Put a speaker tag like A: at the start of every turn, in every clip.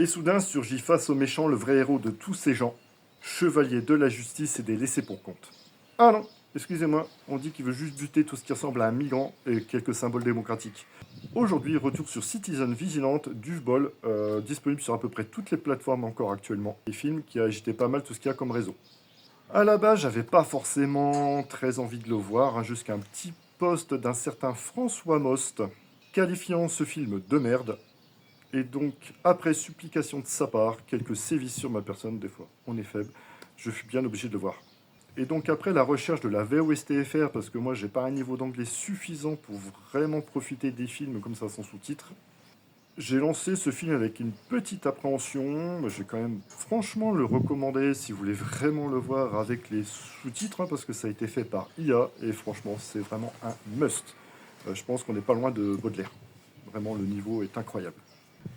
A: Et soudain surgit face au méchant le vrai héros de tous ces gens, chevalier de la justice et des laissés pour compte. Ah non, excusez-moi, on dit qu'il veut juste buter tout ce qui ressemble à un migrant et quelques symboles démocratiques. Aujourd'hui, retour sur Citizen Vigilante, Duvebol, disponible sur à peu près toutes les plateformes encore actuellement. Les films qui a agité pas mal tout ce qu'il y a comme réseau. À la base, j'avais pas forcément très envie de le voir, jusqu'à un petit post d'un certain François Most, qualifiant ce film de merde. Et donc, après supplication de sa part, quelques sévices sur ma personne, des fois, on est faible, je fus bien obligé de le voir. Et donc, après la recherche de la VOSTFR, parce que moi, j'ai pas un niveau d'anglais suffisant pour vraiment profiter des films comme ça sans sous-titres, j'ai lancé ce film avec une petite appréhension. Je vais quand même franchement le recommander si vous voulez vraiment le voir avec les sous-titres, parce que ça a été fait par IA, et franchement, c'est vraiment un must. Je pense qu'on n'est pas loin de Baudelaire. Vraiment, le niveau est incroyable.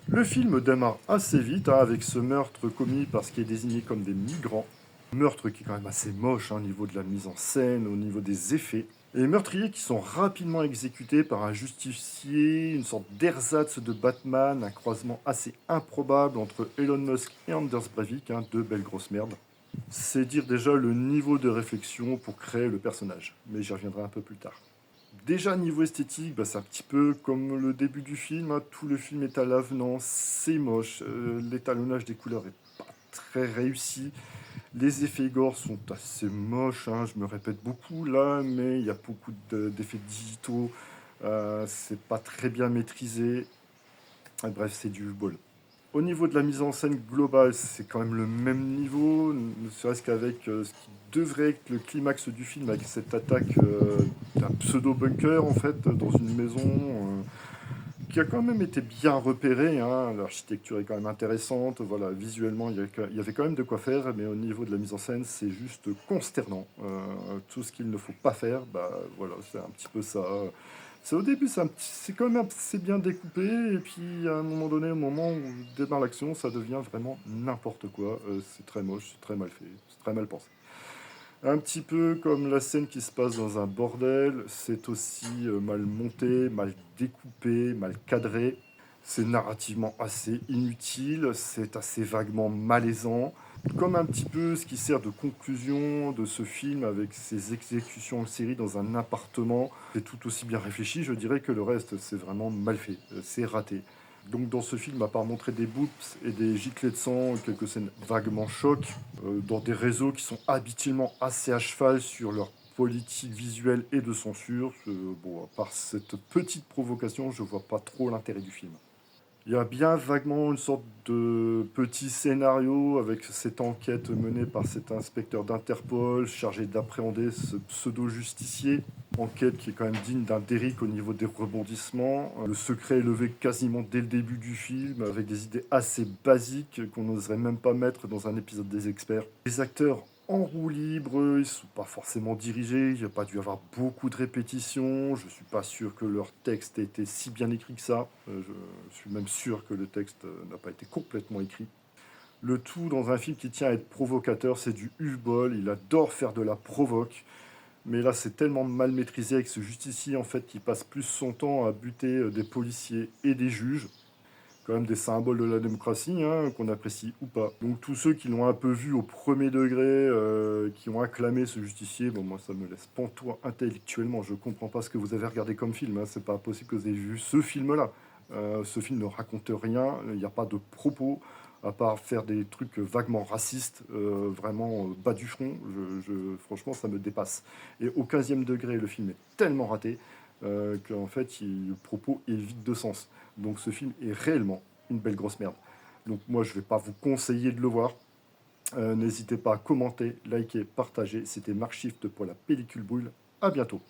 A: Le film démarre assez vite avec ce meurtre commis par ce qui est désigné comme des migrants. Meurtre qui est quand même assez moche au niveau de la mise en scène, au niveau des effets. Et meurtriers qui sont rapidement exécutés par un justicier, une sorte d'ersatz de Batman, un croisement assez improbable entre Elon Musk et Anders Breivik, deux belles grosses merdes. C'est dire déjà le niveau de réflexion pour créer le personnage, mais j'y reviendrai un peu plus tard. Déjà, niveau esthétique, c'est un petit peu comme le début du film. Tout le film est à l'avenant, c'est moche. L'étalonnage des couleurs est pas très réussi. Les effets gore sont assez moches. Je me répète beaucoup là, mais il y a beaucoup d'effets digitaux. C'est pas très bien maîtrisé. Bref, c'est du bol. Au niveau de la mise en scène globale, c'est quand même le même niveau, ne serait-ce qu'avec ce qui devrait être le climax du film, avec cette attaque d'un pseudo-bunker, en fait, dans une maison qui a quand même été bien repérée. L'architecture est quand même intéressante. Voilà, visuellement, il y avait quand même de quoi faire, mais au niveau de la mise en scène, c'est juste consternant. Tout ce qu'il ne faut pas faire, voilà, c'est un petit peu ça. C'est au début, c'est quand même assez bien découpé, et puis à un moment donné, au moment où démarre l'action, ça devient vraiment n'importe quoi. C'est très moche, c'est très mal fait, c'est très mal pensé. Un petit peu comme la scène qui se passe dans un bordel, c'est aussi mal monté, mal découpé, mal cadré. C'est narrativement assez inutile, c'est assez vaguement malaisant. Comme un petit peu ce qui sert de conclusion de ce film avec ses exécutions en série dans un appartement. C'est tout aussi bien réfléchi, je dirais, que le reste, c'est vraiment mal fait, c'est raté. Donc dans ce film, à part montrer des boobs et des giclées de sang, quelques scènes vaguement choc, dans des réseaux qui sont habituellement assez à cheval sur leur politique visuelle et de censure, bon, à part cette petite provocation, je vois pas trop l'intérêt du film. Il y a bien vaguement une sorte de petit scénario avec cette enquête menée par cet inspecteur d'Interpol chargé d'appréhender ce pseudo-justicier. Enquête qui est quand même digne d'un Derrick au niveau des rebondissements. Le secret est levé quasiment dès le début du film avec des idées assez basiques qu'on n'oserait même pas mettre dans un épisode des experts. Les acteurs en roue libre, ils sont pas forcément dirigés, il n'y a pas dû y avoir beaucoup de répétitions, je suis pas sûr que leur texte ait été si bien écrit que ça, je suis même sûr que le texte n'a pas été complètement écrit. Le tout dans un film qui tient à être provocateur, c'est du hu-bol, il adore faire de la provoque, mais là c'est tellement mal maîtrisé avec ce justicier en fait qui passe plus son temps à buter des policiers et des juges, quand même des symboles de la démocratie, qu'on apprécie ou pas. Donc tous ceux qui l'ont un peu vu au premier degré, qui ont acclamé ce justicier, bon moi ça me laisse pantois intellectuellement, je comprends pas ce que vous avez regardé comme film, c'est pas possible que vous ayez vu ce film-là. Ce film ne raconte rien, il n'y a pas de propos, à part faire des trucs vaguement racistes, vraiment bas du front, franchement ça me dépasse. Et au 15e degré, le film est tellement raté qu'en fait le propos est vide de sens. Donc ce film est réellement une belle grosse merde. Donc moi je vais pas vous conseiller de le voir. N'hésitez pas à commenter, liker, partager. C'était Mark Shift pour la pellicule boule. À bientôt.